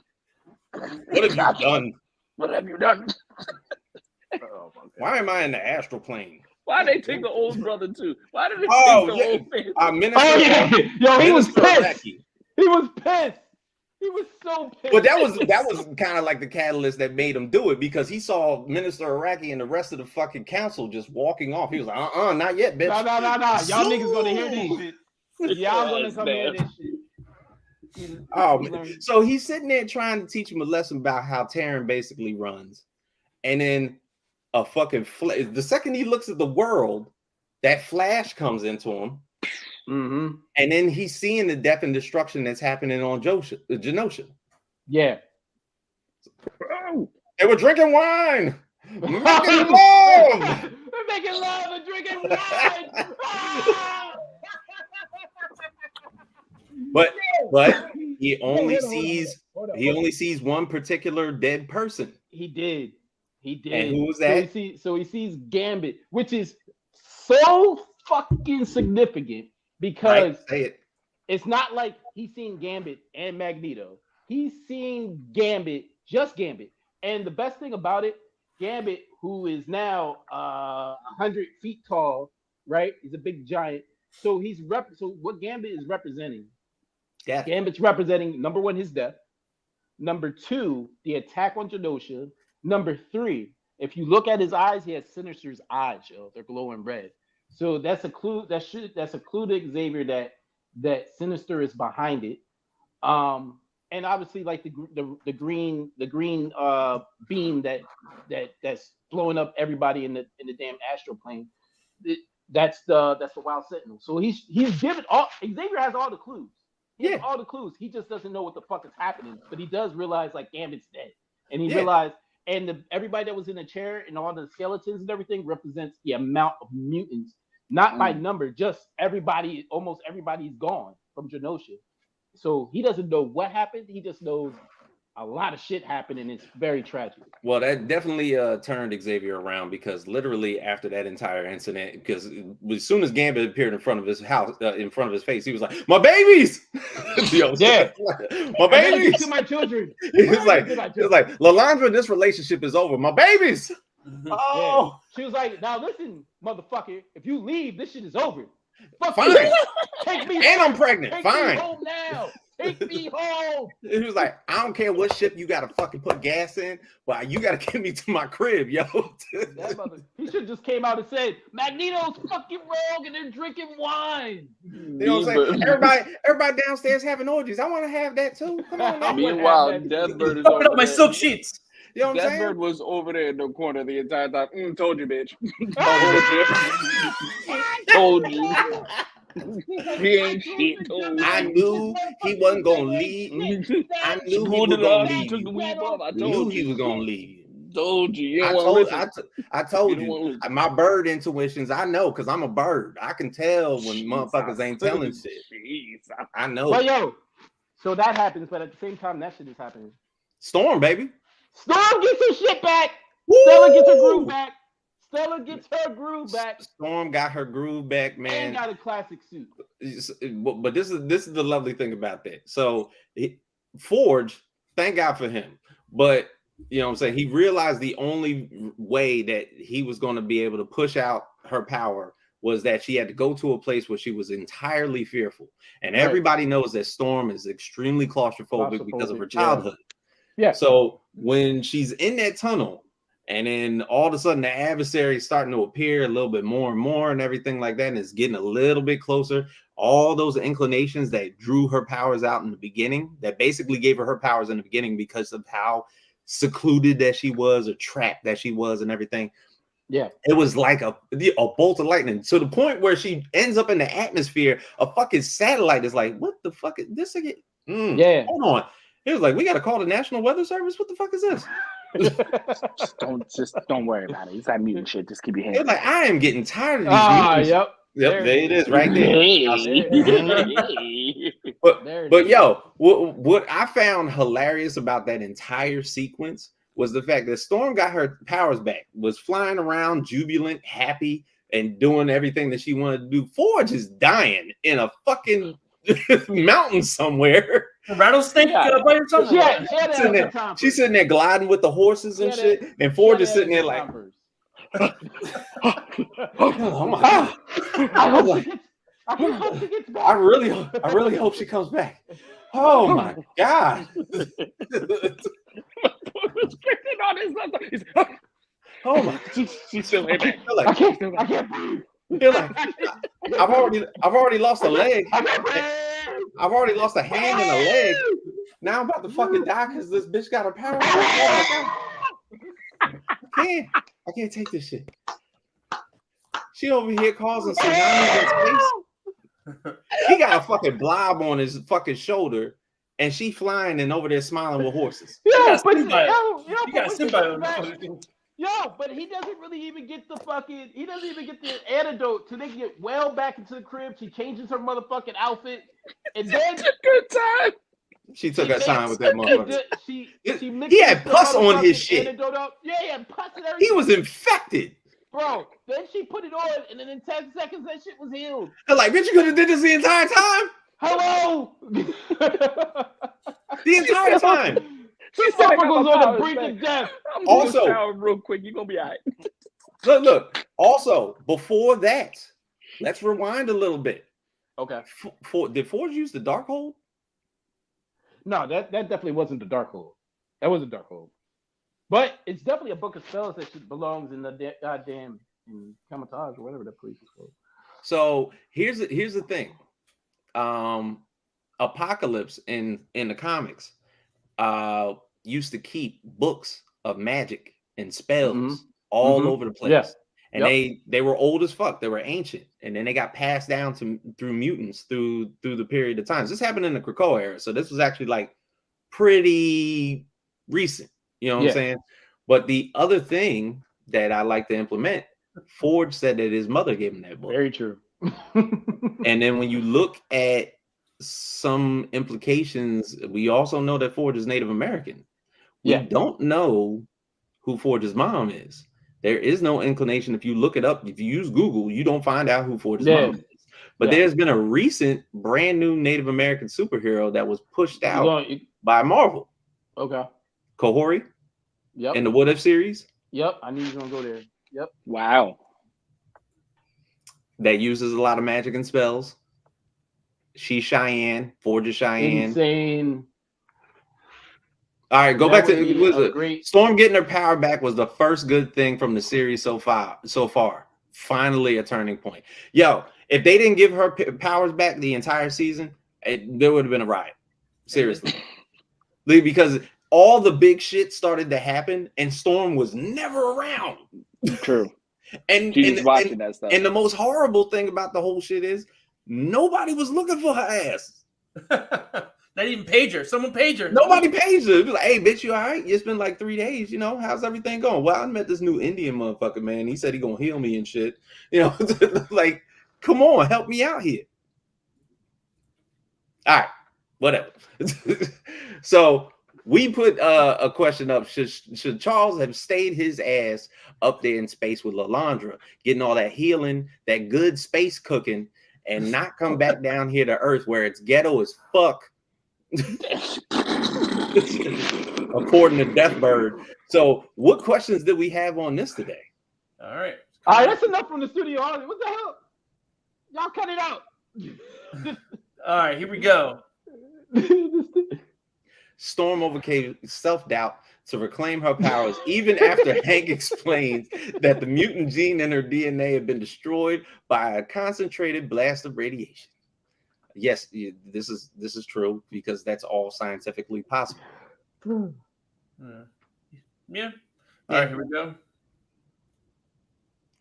have you done? What have you done? Why am I in the astral plane? Why they take the old brother too? Why did they take the old man? Minister, Yo, he was Minister pissed. Iraqi. He was pissed. He was so pissed. But that was kind of like the catalyst that made him do it, because he saw Minister Iraqi and the rest of the fucking council just walking off. He was like, not yet, bitch. No. Y'all niggas gonna hear this shit. Y'all gonna come hear this shit. Oh, man. So he's sitting there trying to teach him a lesson about how Terran basically runs. And then a fucking the second he looks at the world, that flash comes into him. Mm-hmm. And then he's seeing the death and destruction that's happening on Genosha. Yeah. They were drinking wine. Making love. They're making love and drinking wine. But he only sees one particular dead person. He did. And who was that? So he sees Gambit, which is so fucking significant because it's not like he's seen Gambit and Magneto. He's seen Gambit, just Gambit. And the best thing about it, Gambit, who is now 100 feet tall, right? He's a big giant. So so what Gambit is representing? Death. Gambit's representing, number one, his death. Number two, the attack on Genosha. Number three, if you look at his eyes, he has Sinister's eyes, yo. They're glowing red. So that's a clue. That's a clue to Xavier that Sinister is behind it. And obviously, like the green beam that's blowing up everybody in the damn astral plane. That's the Wild Sentinel. So he's given all. Xavier has all the clues. He has all the clues. He just doesn't know what the fuck is happening. But he does realize like Gambit's dead, and he realized. And everybody that was in the chair and all the skeletons and everything represents the amount of mutants, not by number, just everybody, almost everybody's gone from Genosha. So he doesn't know what happened. He just knows a lot of shit happened, and it's very tragic. Well, that definitely turned Xavier around, because literally after that entire incident, because as soon as Gambit appeared in front of his house, in front of his face, he was like, "My babies!" Yeah, my babies. To my children. It's like Lalandra, this relationship is over. My babies. Oh, yeah. She was like, "Now listen, motherfucker, if you leave, this shit is over. Fuck fine. You. Take me. And I'm pregnant. Take Fine. Me home now. Take me home." He was like, "I don't care what ship you gotta fucking put gas in, but you gotta get me to my crib, yo." He should just came out and said, "Magneto's fucking wrong, and they're drinking wine." You know what I'm saying? Everybody downstairs having orgies. I want to have that too. Come on, now. Meanwhile, Deathbird is open up my silk sheets. You know what I'm saying? Deathbird was over there in the corner the entire time. Told you, bitch. Told you. He ain't shit. I knew he wasn't gonna leave. I knew he was gonna leave. I knew he was gonna leave. Told you. I told you. My bird intuitions, I know, because I'm a bird. I can tell when motherfuckers ain't telling shit. I know. But yo, so that happens, but at the same time, that shit is happening. Storm, baby. Storm gets her shit back. Woo! Stella gets her groove back. Stella gets her groove back. Storm got her groove back, man. And got a classic suit. But this is the lovely thing about that. So Forge, thank God for him. But you know what I'm saying? He realized the only way that he was going to be able to push out her power was that she had to go to a place where she was entirely fearful. And everybody knows that Storm is extremely claustrophobic because of her childhood. Yeah. So when she's in that tunnel, and then all of a sudden the adversary is starting to appear a little bit more and more and everything like that, and it's getting a little bit closer. All those inclinations that drew her powers out in the beginning, that basically gave her powers in the beginning because of how secluded that she was, or trapped that she was, and everything. Yeah, it was like a bolt of lightning, to the point where she ends up in the atmosphere. A fucking satellite is like, what the fuck is this again? Yeah, hold on. It was like, we got to call the National Weather Service. What the fuck is this? don't worry about it. It's that mutant shit. Just keep your hands. It's like, I am getting tired of these. Yep. There it is, right there. But yo, what I found hilarious about that entire sequence was the fact that Storm got her powers back, was flying around jubilant, happy, and doing everything that she wanted to do. Forge is dying in a fucking mountain somewhere. A rattlesnake by herself. She's sitting there gliding with the horses and shit, and Forge is sitting there like, Oh my God. I hope she gets back. I really hope she comes back. Oh my God. Oh my. She's still in there. Like, I can't breathe. Feel like I've already lost a leg. I've already lost a hand and a leg. Now I'm about to fucking die because this bitch got her power. Oh my God. I can't take this shit. She over here causing tsunamis in space. He got a fucking blob on his fucking shoulder, and she flying and over there smiling with horses. Yo, but he doesn't really even get the fucking. He doesn't even get the antidote till they get well back into the crib. She changes her motherfucking outfit, and then good time. She took her time with that motherfucker. He had pus on his shit. Yeah, he had pus and everything. He was infected. Bro, then she put it on, and then in 10 seconds, that shit was healed. They're like, bitch, you could have did this the entire time. Hello. The entire time. This motherfucker's on the brink of death. Also, real quick, you're gonna be all right. Look. Also, before that, let's rewind a little bit. Okay. Did Forge use the Darkhold? No, that definitely wasn't the Darkhold. That wasn't Darkhold. But it's definitely a book of spells that belongs in the goddamn Kamatage or whatever that place is called. So here's the thing. Apocalypse in the comics used to keep books of magic and spells all over the place. Yeah. And they were old as fuck. They were ancient. And then they got passed down through mutants through the period of times. This happened in the Krakoa era. So this was actually like pretty recent. You know what I'm saying? But the other thing that I like to implement, Forge said that his mother gave him that book. Very true. And then when you look at some implications, we also know that Forge is Native American. We don't know who Forge's mom is. There is no inclination. If you look it up, if you use Google, you don't find out who Forge's mom is. But there's been a recent brand new Native American superhero that was pushed out by Marvel. Okay. Kahori. Yep. In the What If series. Yep. I knew you were gonna go there. Yep. Wow. That uses a lot of magic and spells. She's Cheyenne. Forge is Cheyenne. Insane. All right, go back to Storm getting her power back was the first good thing from the series so far. Finally, a turning point. Yo, if they didn't give her powers back the entire season, there would have been a riot. Seriously, because all the big shit started to happen, and Storm was never around. True. And watching that stuff. And the most horrible thing about the whole shit is nobody was looking for her ass. Not even page her. Someone page her. Nobody paged her. It was like, hey, bitch, you all right? It's been like 3 days. You know, how's everything going? Well, I met this new Indian motherfucker, man. He said he gonna heal me and shit. You know, like, come on, help me out here. All right, whatever. So we put a question up. Should Charles have stayed his ass up there in space with Lalandra, getting all that healing, that good space cooking, and not come back down here to Earth where it's ghetto as fuck? According to Deathbird. So what questions did we have on this today? All right, that's enough from the studio. What the hell? Y'all cut it out. All right, here we go. Storm overcame self-doubt to reclaim her powers even after Hank explains that the mutant gene in her DNA had been destroyed by a concentrated blast of radiation. Yes, this is true because that's all scientifically possible. Yeah. All right, here we go.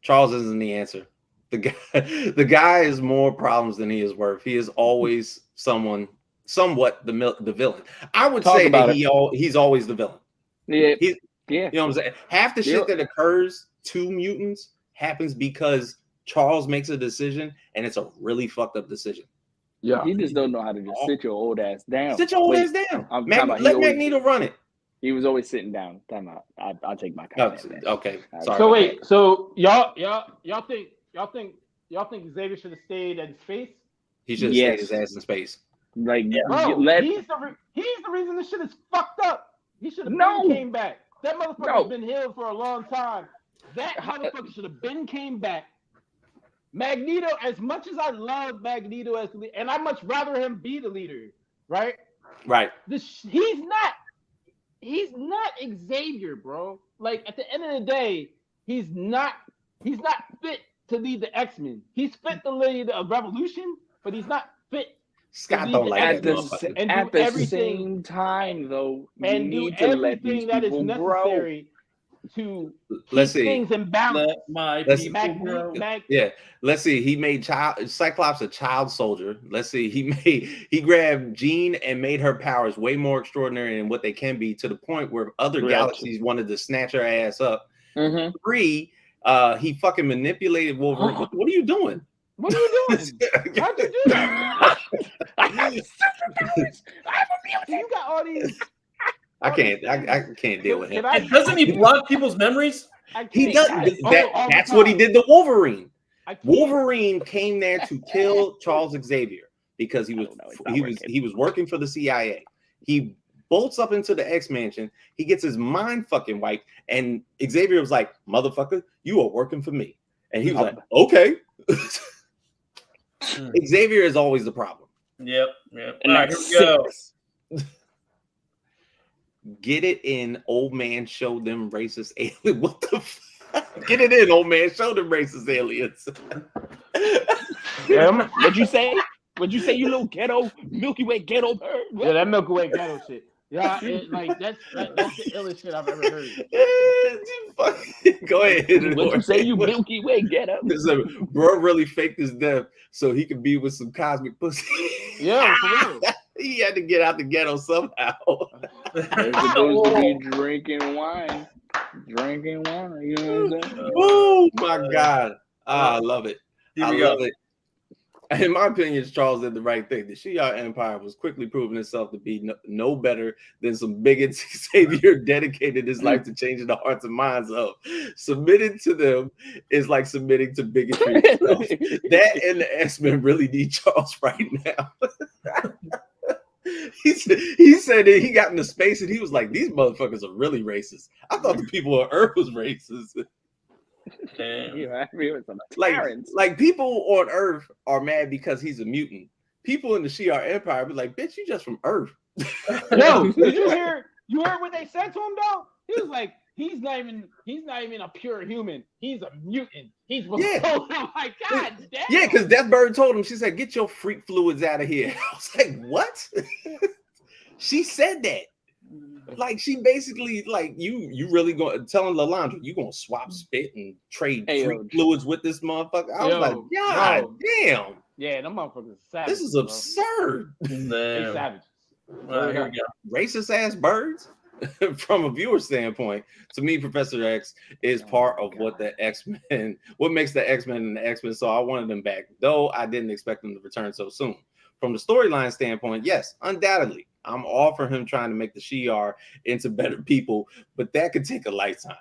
Charles isn't the answer. The guy is more problems than he is worth. He is always somewhat the villain. I would say that he's always the villain. Yeah. You know what I'm saying? Half the shit that occurs to mutants happens because Charles makes a decision and it's a really fucked up decision. Yeah, you just don't know how to just sit your old ass down. Sit your old ass down. Let Magneto run it. He was always sitting down. Time out. I'll take my comment. Okay. Sorry. So wait. So y'all think Xavier should have stayed in space? He should have stayed his ass in space. Like, bro, he's the reason this shit is fucked up. He should have came back. That motherfucker's been healed for a long time. That motherfucker should have been came back. Magneto, as much as I love Magneto as the leader, and I much rather him be the leader, right? Right. He's not Xavier, bro. Like at the end of the day, he's not fit to lead the X-Men. He's fit to lead a revolution, but he's not fit. Scott don't like at that. at the same time, though, you need to let these that is people necessary to Let's keep see. things in balance. Let my Let's- people grow. Yeah, let's see. He made Cyclops a child soldier. Let's see. He grabbed Jean and made her powers way more extraordinary than what they can be, to the point where other galaxies wanted to snatch her ass up. 3, he fucking manipulated Wolverine. What are you doing? What are you doing? How'd you do that? I have superpowers. I have a You got all these. I can't deal with him. And doesn't he block people's memories? He does. That's what he did to Wolverine. Wolverine came there to kill Charles Xavier because he was working for the CIA. He bolts up into the X Mansion. He gets his mind fucking wiped, and Xavier was like, "Motherfucker, you are working for me." And he was like, "Okay." Xavier is always the problem. Yep. And All right, here we go. Get it in, old man. Show them racist alien. What the fuck? Get it in, old man. Show them racist aliens. What'd you say? What'd you say, you little ghetto Milky Way ghetto bird? Yeah, that Milky Way ghetto shit. Yeah, that's the illest shit I've ever heard. Go ahead. What'd you say, you Milky Way ghetto? Bro really faked his death so he could be with some cosmic pussy. Yeah, for real. He had to get out the ghetto somehow. They're supposed to be drinking wine. You know what I'm saying? Oh my God. I love it. Here I we go. love it. In my opinion, Charles did the right thing. The Shi'ar Empire was quickly proving itself to be no better than some bigots Xavier dedicated his life to changing the hearts and minds of. Submitting to them is like submitting to bigotry itself. That and the X-Men really need Charles right now. He said that he got into space and he was like, these motherfuckers are really racist. I thought the people on Earth was racist. Like people on Earth are mad because he's a mutant. People in the Shi'ar Empire be like, bitch, you just from Earth. Yo, did you hear what they said to him though? He was like, he's not even a pure human. He's a mutant. He's I'm like, God damn. Yeah, because Deathbird told him, she said, get your freak fluids out of here. I was like, what? She said that. Like, she basically, like, you really going telling Lalandra, you gonna swap spit and trade freak fluids with this motherfucker? I was like, God damn. Yeah, them motherfuckers savage. This is absurd. They savage. Here we go. Racist ass birds. From a viewer standpoint, to me, Professor X is part of what the X-Men, what makes the X-Men and the X-Men. So I wanted them back, though I didn't expect them to return so soon. From the storyline standpoint, yes, undoubtedly, I'm all for him trying to make the Shi'ar into better people, but that could take a lifetime.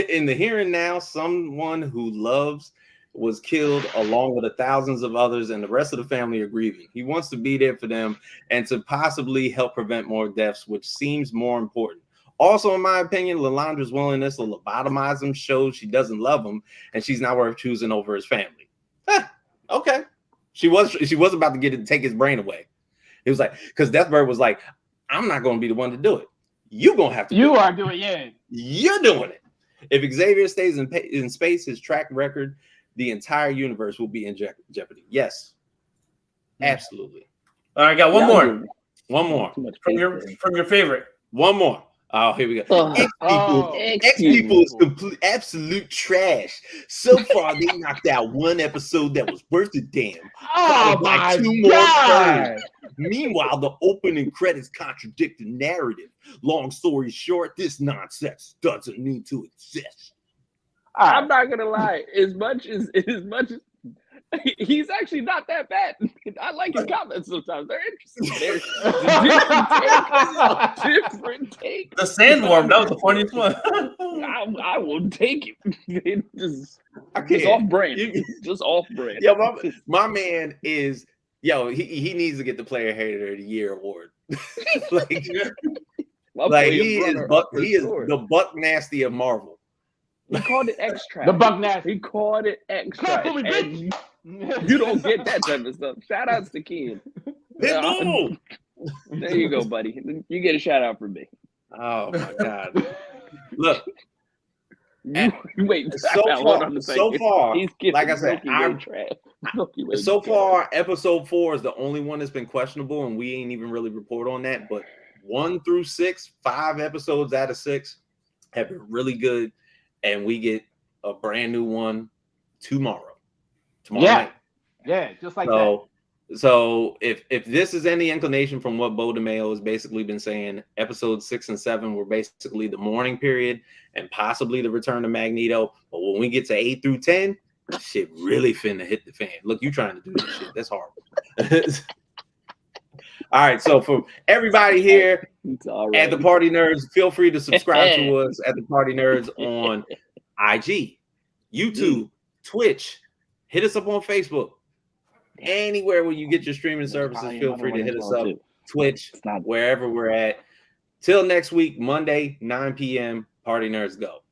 In the here and now, someone who loves was killed along with the thousands of others, and the rest of the family are grieving. He wants to be there for them and to possibly help prevent more deaths, which seems more important. Also, in my opinion, Lalandra's willingness to lobotomize him shows she doesn't love him and she's not worth choosing over his family. Okay. She was about to take his brain away. It was like, because Deathbird was like, I'm not going to be the one to do it. You're going to have to do it. Yeah. You're doing it. If Xavier stays in space, his track record, the entire universe will be in jeopardy. Yes, absolutely. All right, got one more. One more From your favorite. One more. Oh, here we go. X people is complete absolute trash. So far, they knocked out one episode that was worth a damn. Oh my God! Meanwhile, the opening credits contradict the narrative. Long story short, this nonsense doesn't need to exist. I'm not gonna lie. As much as he's actually not that bad. I like his comments sometimes. They're interesting. They're different take. The sandworm, that was the funniest one. I will take it. Just off brand. Just off brand. Yo, my man is he needs to get the Player Hater of the Year award. He is the Buck Nasty of Marvel. He called it extra. The Buck Nasty. He called it extra. Clap for me, And you don't get that type of stuff. Shout outs to Ken. Pitbull. There you go, buddy. You get a shout out from me. Oh my God! Look, Wait. so far, he's like I said, so trash. far, episode 4 is the only one that's been questionable, and we ain't even really report on that. But 1 through 6, 5 episodes out of 6 have been really good, and we get a brand new one tomorrow. Night. Yeah, just like that. So if this is any inclination from what Bo DeMeo has basically been saying, episodes 6 and 7 were basically the mourning period and possibly the return of Magneto. But when we get to 8 through 10, shit really finna hit the fan. Look, you trying to do this shit. That's horrible. All right, so for everybody here at the Party Nerds, feel free to subscribe to us at the Party Nerds on IG, YouTube, Twitch. Hit us up on Facebook. Anywhere where you get your streaming services, feel free to hit us up. Twitch, wherever we're at. Till next week, Monday, 9 p.m. Party Nerds go.